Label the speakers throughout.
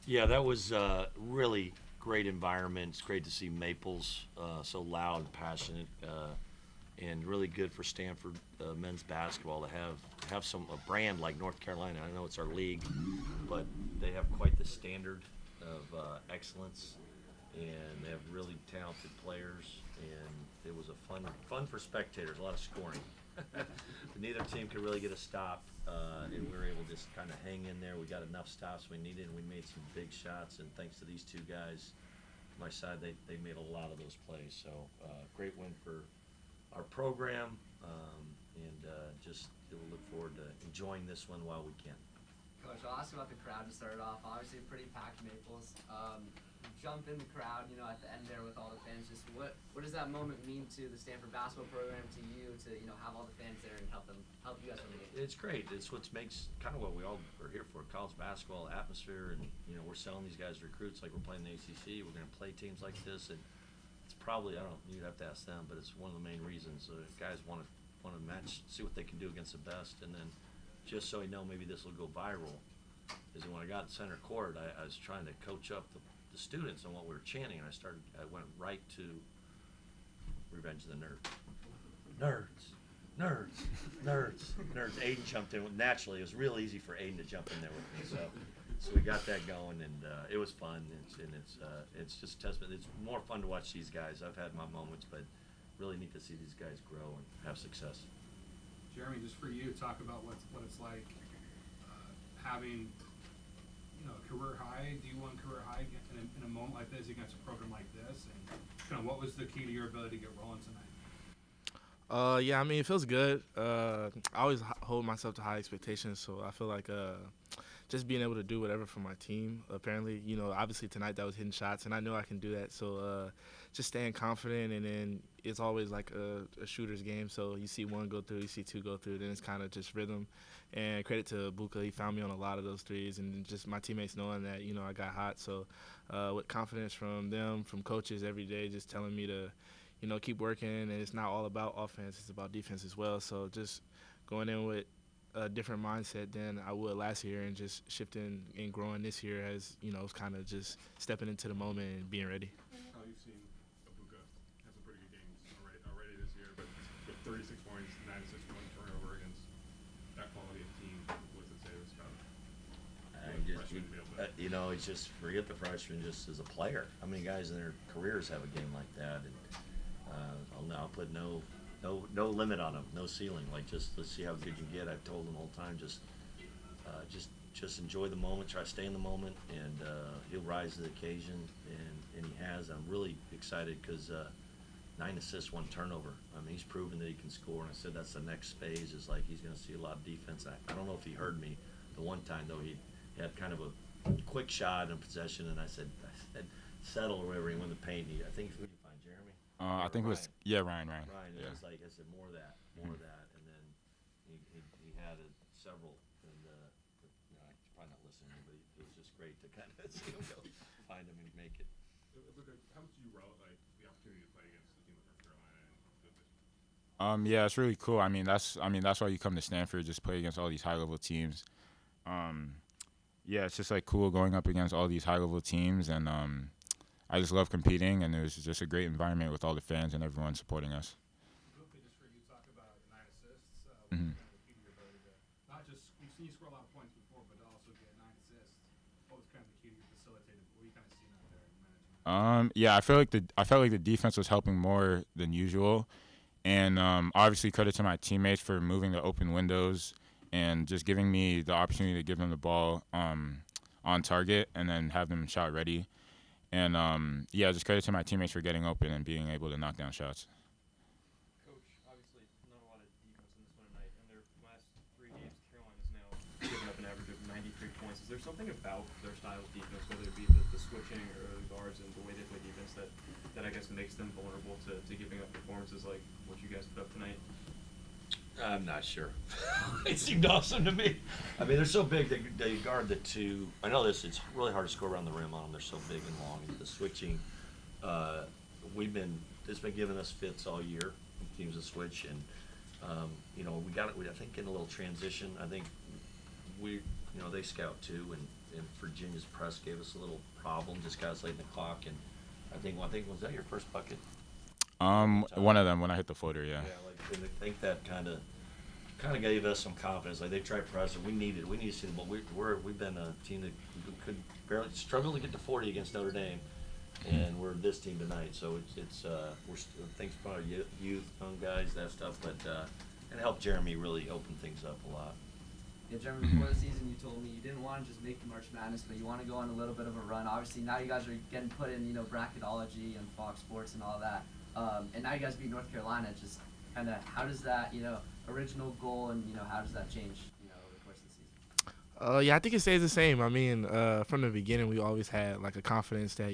Speaker 1: Yeah, that was really great environment. It's great to see Maples so loud, passionate, and really good for Stanford men's basketball to have a brand like North Carolina. I know it's our league, but they have quite the standard of excellence, and they have really talented players. And it was a fun for spectators. A lot of scoring. Neither team could really get a stop, and we were able to just kind of hang in there. We got enough stops we needed, and we made some big shots. And thanks to these two guys, my side, they made a lot of those plays. So great win for our program, and just we'll look forward to enjoying this one while we can.
Speaker 2: Coach, I'll ask you about the crowd to start it off. Obviously, a pretty packed Maples. Jump in the crowd, at the end there with all the fans. Just what does that moment mean to the Stanford basketball program, to you, to have all the fans there and help you guys win the game?
Speaker 1: It's great. It's what makes kind of what we all are here for: college basketball atmosphere, and we're selling these guys recruits like we're playing the ACC. We're going to play teams like this, and it's probably, I don't know, you'd have to ask them, but it's one of the main reasons guys want to match, see what they can do against the best, and then just so maybe this will go viral. Is when I got in center court, I was trying to coach up the students on what we were chanting, and I went right to Revenge of the Nerds. Nerds, nerds, nerds, nerds. Aiden jumped in. Naturally, it was real easy for Aiden to jump in there with me. So we got that going, and it was fun. It's just testament. It's more fun to watch these guys. I've had my moments, but really neat to see these guys grow and have success.
Speaker 3: Jeremy, just for you, talk about what it's like having a career high, D1 career high in a moment like this against a program like this, and kind of what was the key to your ability to get rolling tonight?
Speaker 4: Yeah, I mean, it feels good. I always hold myself to high expectations, so I feel like just being able to do whatever for my team. Apparently, obviously tonight that was hitting shots, and I know I can do that. So just staying confident, and then it's always like a shooter's game. So you see one go through, you see two go through, then it's kind of just rhythm. And credit to Ebuka, he found me on a lot of those threes, and just my teammates knowing that, I got hot. So with confidence from them, from coaches every day, just telling me to, keep working. And it's not all about offense, it's about defense as well. So just going in with a different mindset than I would last year, and just shifting and growing this year as, kind of just stepping into the moment and being ready.
Speaker 5: How you've seen Ebuka have some pretty good games already this year, but with 36 points, 9 assists, 1 turnover against that quality of team, what's it say about freshman to be able to?
Speaker 1: It's just forget the freshman. Just as a player, how many guys in their careers have a game like that? And I'll put no limit on them, no ceiling. Like, just let's see how good you get. I've told them all the time, just enjoy the moment, try to stay in the moment, and he'll rise to the occasion, and he has. I'm really excited because 9 assists, 1 turnover. I mean, he's proven that he can score, and I said that's the next phase. Is like he's going to see a lot of defense. I don't know if he heard me the one time though. He had kind of a quick shot in possession, and I said settle or whatever. He went to the paint. I think who did you find, Jeremy?
Speaker 6: I think
Speaker 1: Ryan.
Speaker 6: it was Ryan.
Speaker 1: Ryan.
Speaker 6: Yeah.
Speaker 1: It was like I said, more of that, and then he had several, and he's probably not listening, but it was just great to kind of see him go find him and make it.
Speaker 5: How much do you relish the opportunity to play against a team like North Carolina and the division?
Speaker 6: Yeah, it's really cool. I mean, that's why you come to Stanford, just play against all these high level teams. Yeah, it's just like cool going up against all these high level teams, and I just love competing, and it was just a great environment with all the fans and everyone supporting us.
Speaker 3: Ebuka, just for you, talk about 9 assists. What's
Speaker 6: Mhm.
Speaker 3: kind of the key to your ability to not just, we've seen you score a lot of points before, but to also get 9 assists. What was kind of the key to your facilitating? What are you kind of seeing out there in management?
Speaker 6: Yeah, I felt like the defense was helping more than usual, and obviously credit to my teammates for moving the open windows and just giving me the opportunity to give them the ball on target and then have them shot ready. And just credit to my teammates for getting open and being able to knock down shots.
Speaker 7: Coach, obviously not a lot of defense in this one tonight. In their last 3 games, Carolina's now given up an average of 93 points. Is there something about their style of defense, whether it be the switching or the guards and the way they play defense, that I guess makes them vulnerable to giving up performances like what you guys put up tonight?
Speaker 1: I'm not sure. It seemed awesome to me. I mean, they're so big. They guard the two. I know this. It's really hard to score around the rim on them. They're so big and long. The switching. It's been giving us fits all year. Teams to switch, and we got it. I think in a little transition. I think they scout too, and and Virginia's press gave us a little problem, just got us late in the clock, and I think was that your first bucket?
Speaker 6: One of them when I hit the floater, yeah.
Speaker 1: Yeah, like, and I think that kind of gave us some confidence. Like, they tried press, and we needed to see the ball. We've been a team that could barely struggle to get to 40 against Notre Dame, and we're this team tonight. So it's we're thanks to our youth, young guys, that stuff, but it helped Jeremy really open things up a lot.
Speaker 2: Yeah, Jeremy, before the season, you told me you didn't want to just make the March Madness, but you want to go on a little bit of a run. Obviously, now you guys are getting put in, bracketology and Fox Sports and all that. And now you guys beat North Carolina. Just kind of, how does that, original goal and, how does that change, over the course of the season?
Speaker 4: Yeah, I think it stays the same. I mean, from the beginning, we always had like a confidence that,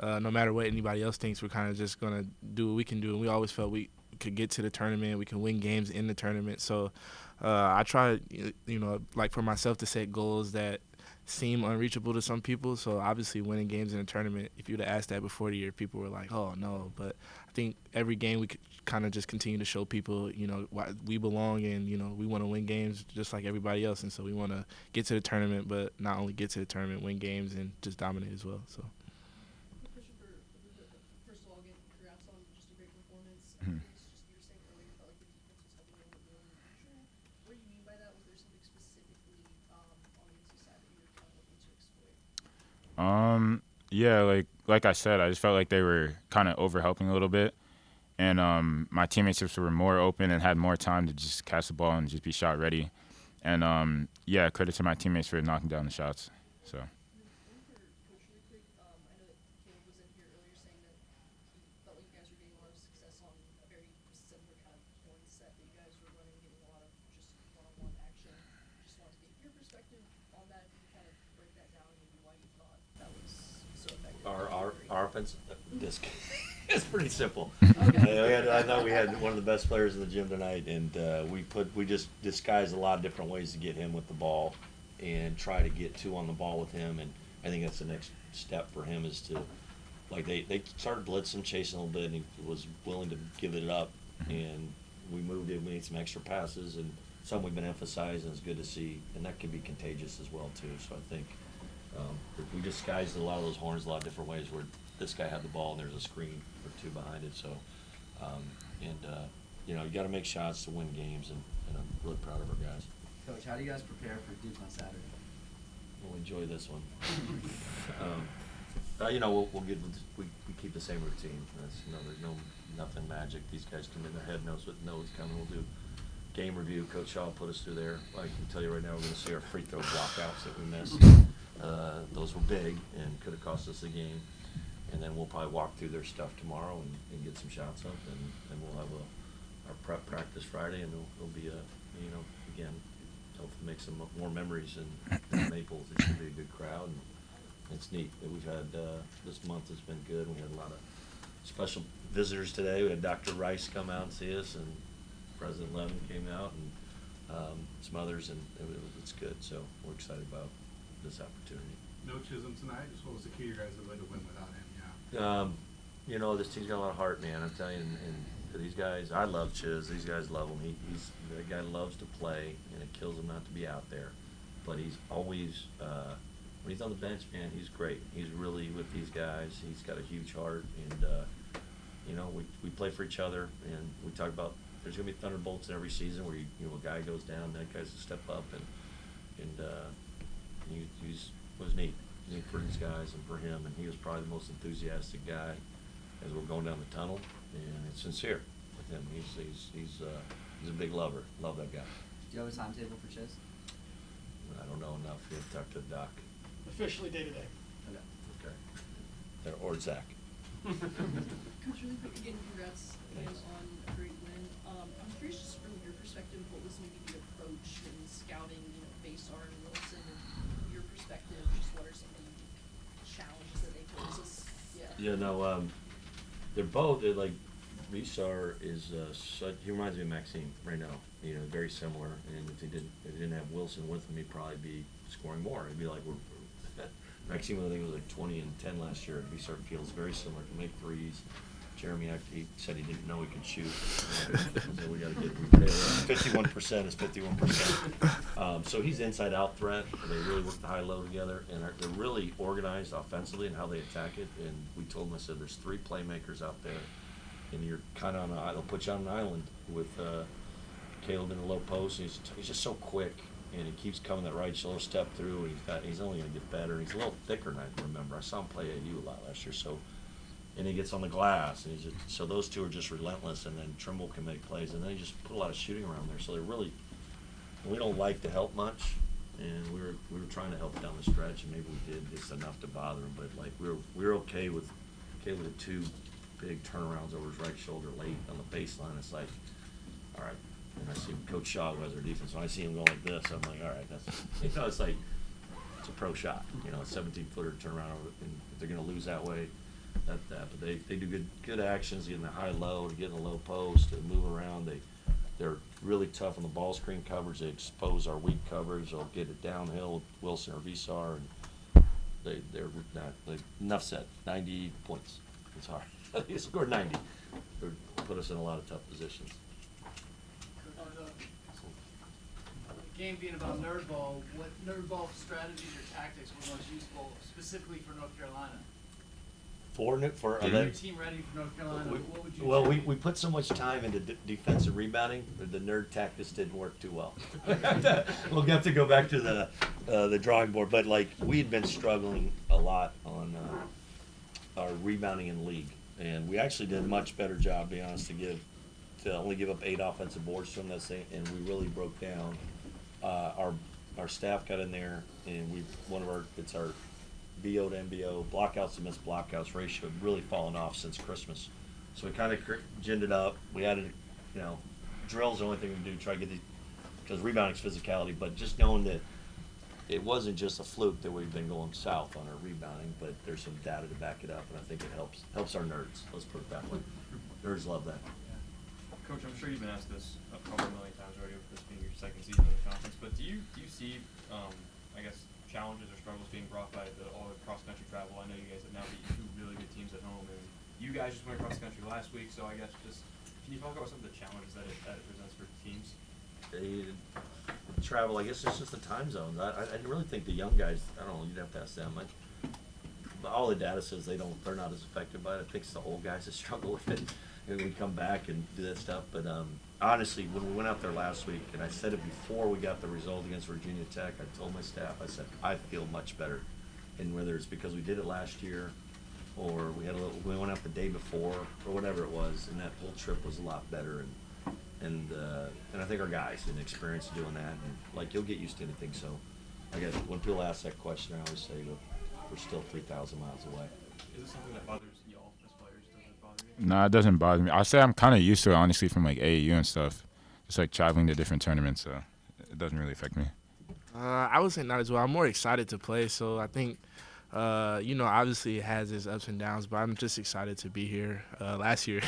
Speaker 4: no matter what anybody else thinks, we're kind of just going to do what we can do. And we always felt we could get to the tournament. We can win games in the tournament. So I try, like for myself to set goals that seem unreachable to some people. So obviously winning games in a tournament, if you'd have asked that before the year, people were like, oh, no. But I think every game we could kind of just continue to show people, why we belong, and, we want to win games just like everybody else. And so we want to get to the tournament, but not only get to the tournament, win games and just dominate as well. So.
Speaker 8: First of all, again, congrats on just a great performance.
Speaker 6: Mhm.
Speaker 8: It's just, you were saying earlier, you felt like the defense was helping you more than usual. What do you mean by that? Was there something specifically on the UNC side that you were kind of looking to exploit?
Speaker 6: Yeah, like I said, I just felt like they were kind of overhelping a little bit. And my teammates just were more open and had more time to just catch the ball and just be shot ready. And, yeah, credit to my teammates for knocking down the shots. So.
Speaker 8: One for Coach really quick. I know that Caleb was in here earlier saying that he felt like you guys were getting a lot of success on a very similar kind of point set that you guys were running, getting a lot of just one-on-one action. Just wanted to get your perspective on that. If you could kind of break that down and maybe why you thought that was so effective.
Speaker 1: Our offense, it's pretty simple.
Speaker 8: Okay.
Speaker 1: I thought we had one of the best players in the gym tonight, and we just disguised a lot of different ways to get him with the ball, and try to get two on the ball with him. And I think that's the next step for him is to, like, they started blitzing, chasing a little bit, and he was willing to give it up. And we moved it. We made some extra passes, and some we've been emphasizing. It's good to see, and that can be contagious as well too. So I think we disguised a lot of those horns a lot of different ways where this guy had the ball and there's a screen or two behind it. So, you got to make shots to win games, and I'm really proud of our guys.
Speaker 2: Coach, how do you guys prepare for Duke on Saturday?
Speaker 1: We'll enjoy this one. We keep the same routine. There's nothing magic. These guys come in, their head knows what's coming. We'll do game review. Coach Shaw put us through there. I can tell you right now, we're going to see our free throw blockouts that we missed. Those were big and could have cost us the game. And then we'll probably walk through their stuff tomorrow and get some shots up, and we'll have our prep practice Friday, and it'll be again, hopefully make some more memories in Maples. It should be a good crowd, and it's neat that we've had this month has been good. We had a lot of special visitors today. We had Dr. Rice come out and see us, and President Levin came out, and some others, and it's good. So we're excited about this opportunity.
Speaker 3: No Chisholm tonight. Just what was the key you guys would like to win without him?
Speaker 1: This team's got a lot of heart, man. I'm telling you, and these guys, I love Chiz. These guys love him. The guy loves to play, and it kills him not to be out there. But he's always, when he's on the bench, man, he's great. He's really with these guys. He's got a huge heart, and we play for each other, and we talk about there's gonna be thunderbolts in every season where a guy goes down, that guy's to step up, and it was neat for these guys and for him, and he was probably the most enthusiastic guy as we're going down the tunnel, and it's sincere with him. He's a big lover. Love that guy.
Speaker 2: Do you have a timetable for Chiz?
Speaker 1: I don't know enough. You have to talk to Doc.
Speaker 8: Officially day to day.
Speaker 1: Okay. Or Zach.
Speaker 8: Coach, really quick, again, congrats again
Speaker 1: Thanks.
Speaker 8: on a great win. I'm curious, just from your perspective, what was maybe the approach in scouting, Baystar and Wilson, and your perspective, just what are some of the unique challenges that they pose us?
Speaker 1: They're like Baystar is he reminds me of Maxime right now. Very similar. And if they didn't have Wilson with him, he'd probably be scoring more. It'd be like Maxime, I think, was like 20 and 10 last year. Baystar feels very similar. Can make threes. Jeremy he said he didn't know he could shoot. So we got to get 51% is 51%. So he's inside-out threat. They really work the high-low together, and they're really organized offensively in how they attack it. And we told them, I said, there's 3 playmakers out there, and you're kind of on an island. They'll put you on an island with Caleb in the low post. And he's just so quick, and he keeps coming that right shoulder step through, and he's only going to get better. He's a little thicker than I remember. I saw him play AU a lot last year, so. And he gets on the glass, and he's just, so those two are just relentless, and then Trimble can make plays, and then he just put a lot of shooting around there. So they're really, we don't like to help much, and we were trying to help down the stretch, and maybe we did just enough to bother him, but like we were okay with 2 big turnarounds over his right shoulder late on the baseline. It's like, all right. And I see Coach Shaw who has our defense. When I see him going like this, I'm like, all right, that's it's like it's a pro shot, a 17-footer turnaround, and if they're gonna lose that way. But they do good actions, getting the high-low, to get in the low post, to move around. They're really tough on the ball screen coverage. They expose our weak coverage. They'll get it downhill with Wilson or Visar, and they're not. Enough said. 90 points. It's hard. They scored 90. They put us in a lot of tough positions.
Speaker 9: The game being about nerd ball, what nerd ball strategies or tactics were most useful specifically for North Carolina?
Speaker 1: For
Speaker 9: Getting your team ready for North Carolina, what would you
Speaker 1: well,
Speaker 9: say?
Speaker 1: we put so much time into defensive rebounding that the nerd tactics didn't work too well. We'll have to go back to the drawing board, but like we had been struggling a lot on our rebounding in league, and we actually did a much better job, to be honest, to only give up 8 offensive boards from this thing, and we really broke down. Our staff got in there, and it's our BO to MBO, blockouts to missed blockouts ratio had really fallen off since Christmas. So we kind of ginned it up. We added, drills the only thing we do, try to get because rebounding's physicality, but just knowing that it wasn't just a fluke that we've been going south on our rebounding, but there's some data to back it up, and I think it helps our nerds. Let's put it that way. Nerds love that.
Speaker 7: Coach, I'm sure you've been asked this a couple million times already with this being your second season in the conference, but do you see, I guess, challenges or struggles being brought by all the cross-country travel? I know you guys have now beaten 2 really good teams at home, and you guys just went cross-country last week, so I guess can you talk about some of the challenges that it presents for teams?
Speaker 1: Travel, I guess it's just the time zones. I really think the young guys, I don't know, you'd have to ask them. All the data says they're not as affected by it. I think it's the old guys that struggle with it. And we come back and do that stuff. But honestly, when we went out there last week, and I said it before we got the result against Virginia Tech, I told my staff, I said, I feel much better. And whether it's because we did it last year, or we went out the day before, or whatever it was, and that whole trip was a lot better. And I think our guys had experience doing that, and like you'll get used to anything. So I guess when people ask that question, I always say, look, we're still 3,000 miles away.
Speaker 7: Is it something that bothers y'all as players? Does it bother you?
Speaker 6: No, it doesn't bother me. I say I'm kind of used to it, honestly, from like AAU and stuff. Just like traveling to different tournaments, so it doesn't really affect me.
Speaker 4: I would say not as well. I'm more excited to play, so I think, obviously it has its ups and downs, but I'm just excited to be here. Last year,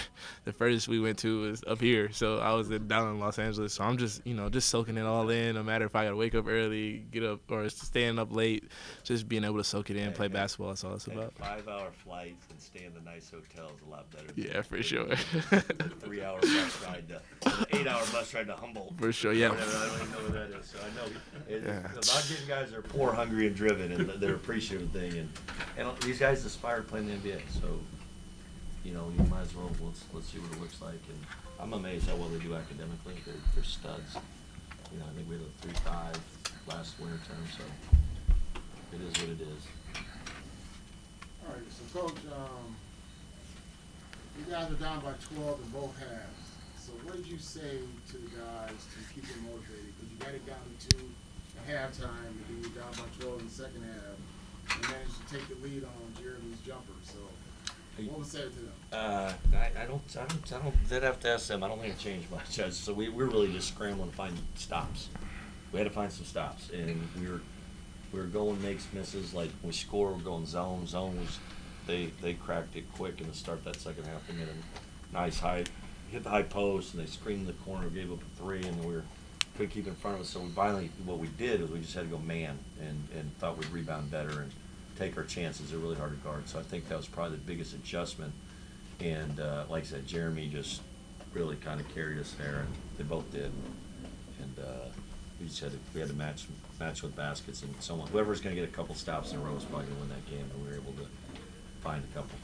Speaker 4: the furthest we went to was up here, so I was down in Los Angeles. So I'm just, just soaking it all in, no matter if I got to wake up early, get up, or staying up late, just being able to soak it in, play basketball, that's all it's about.
Speaker 1: 5-hour flights and stay in the nice hotel is a lot better.
Speaker 4: Yeah, for sure.
Speaker 1: 3-hour bus ride to, 8-hour bus ride to Humboldt.
Speaker 4: For sure, yeah.
Speaker 1: I don't even know what that is, so I know. About getting guys that are poor, hungry, and driven, and they're appreciative thing. And these guys aspire to play in the NBA, so you might as well let's see what it looks like. And I'm amazed how well they do academically. They're studs. I think we had a 3.5 last winter term, so it is what it is.
Speaker 10: All right, so Coach, you guys are down by 12 in both halves. So what did you say to the guys to keep them motivated? Because you got it down to 2 at halftime, and then you're down by 12 in the second half. And managed to take the lead on Jeremy's jumper. So, what was said to them?
Speaker 1: I don't. They'd have to ask them. I don't think it changed much. So we're really just scrambling to find stops. We had to find some stops, and we were going makes misses. Like we score, we're going zone. Zone was they cracked it quick in the start that second half. They made a nice hit the high post, and they screened the corner, gave up a 3, and we couldn't keep in front of us. So what we did is we just had to go man and thought we'd rebound better and take our chances. They're really hard to guard. So I think that was probably the biggest adjustment. And like I said, Jeremy just really kind of carried us there, and they both did. And we just had to match with baskets, and someone, whoever's going to get a couple stops in a row is probably going to win that game, and we were able to find a couple.